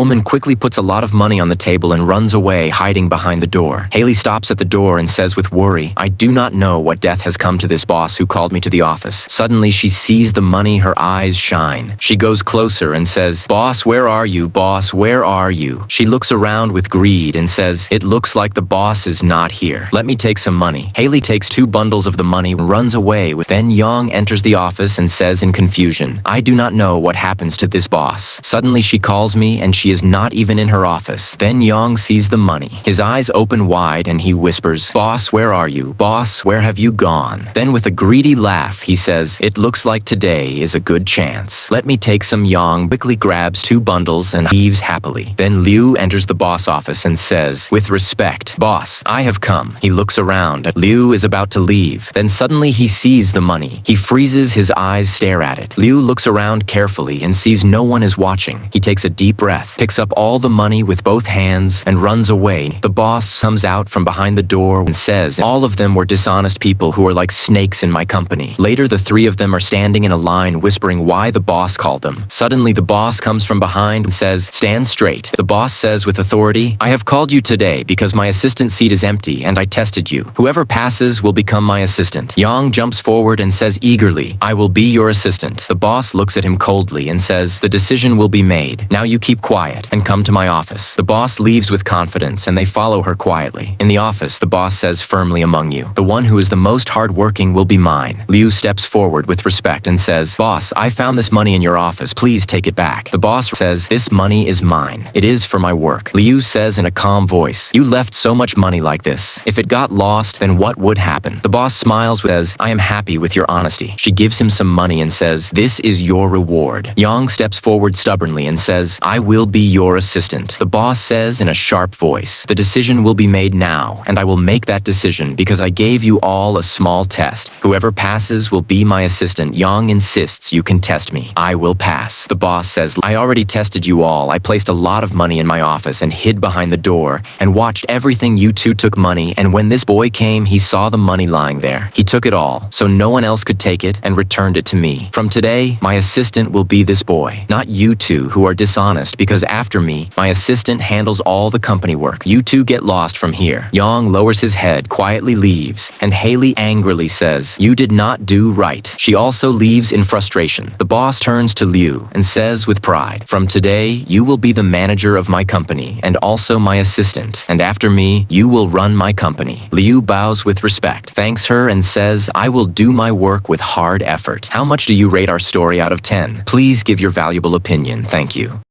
woman quickly puts a lot of money on the table and runs away, hiding behind the door. Haley stops at the door and says with worry, "I do not know what death has come to this boss who called me to the office." Suddenly, she sees the money, her eyes shine. She goes closer and says, "Boss, where are you? Boss, where are you?" She looks around with greed and says, "It looks like the boss is not here. Let me take some money." Haley takes 2 bundles of the money and runs away. Then Young enters the office and says in confusion, "I do not know what happens to this boss." Suddenly she calls me and she is not even in her office. Then Young sees the money. His eyes open wide and he whispers, "Boss, where are you? Boss, where have you gone?" Then with a greedy laugh, he says, "It looks like today is a good chance. Let me take some." Young quickly grabs 2 bundles and leaves happily. Then Liu enters the boss office and says, with respect, "Boss, I have come." He looks around. Liu is about to leave. Then suddenly he sees the money. He freezes, his eyes stare at it. Liu looks around carefully and sees no one is watching. He takes a deep breath, picks up all the money with both hands, and runs away. The boss comes out from behind the door and says, "All of them were dishonest people who are like snakes in my company." Later, the 3 of them are standing in a line whispering why the boss called them. Suddenly, the boss comes from behind and says, "Stand straight." The boss says with authority, "I have called you today because my assistant seat is empty and I tested you. Whoever passes will become my assistant." Yang jumps forward and says eagerly, "I will be your assistant." The boss looks at him coldly and says, "The decision will be made. Now you keep quiet and come to my office." The boss leaves with confidence and they follow her quietly. In the office, the boss says firmly, "Among you, the one who is the most hardworking will be mine." Liu steps forward with respect and says, "Boss, I found this money in your office. Please take it back." The boss says, "This money is mine. It is for my work." Liu says in a calm voice, "You left so much money like this. If it got lost, then what would happen?" The boss smiles and says, "I am happy with your honesty." She gives him some money and says, "This is your reward." Yang steps forward stubbornly and says, "I will be your assistant." The boss says in a sharp voice, "The decision will be made now, and I will make that decision because I gave you all a small test. Whoever passes will be my assistant." Yang insists, "You can test me. I will pass." The boss says, "I already tested you all. I placed a lot of money in my office and hid behind the door and watched everything. You 2 took money, and when this boy came, he saw the money lying there. He took it all, so no one else could take it, and returned it to me. From today, my assistant will be this boy, not you 2 who are dishonest, because after me, my assistant handles all the company work. You 2 get lost from here." Yang lowers his head, quietly leaves, and Haley angrily says, "You did not do right." She also leaves in frustration. The boss turns to Liu and says with pride, "From today, you will be the manager of my company and also my assistant, and after me, you will run my company." Liu bows with respect, thanks her, and says, "I will do my work with hard effort." How much do you rate our story out of 10? Please give your valuable opinion. Thank you.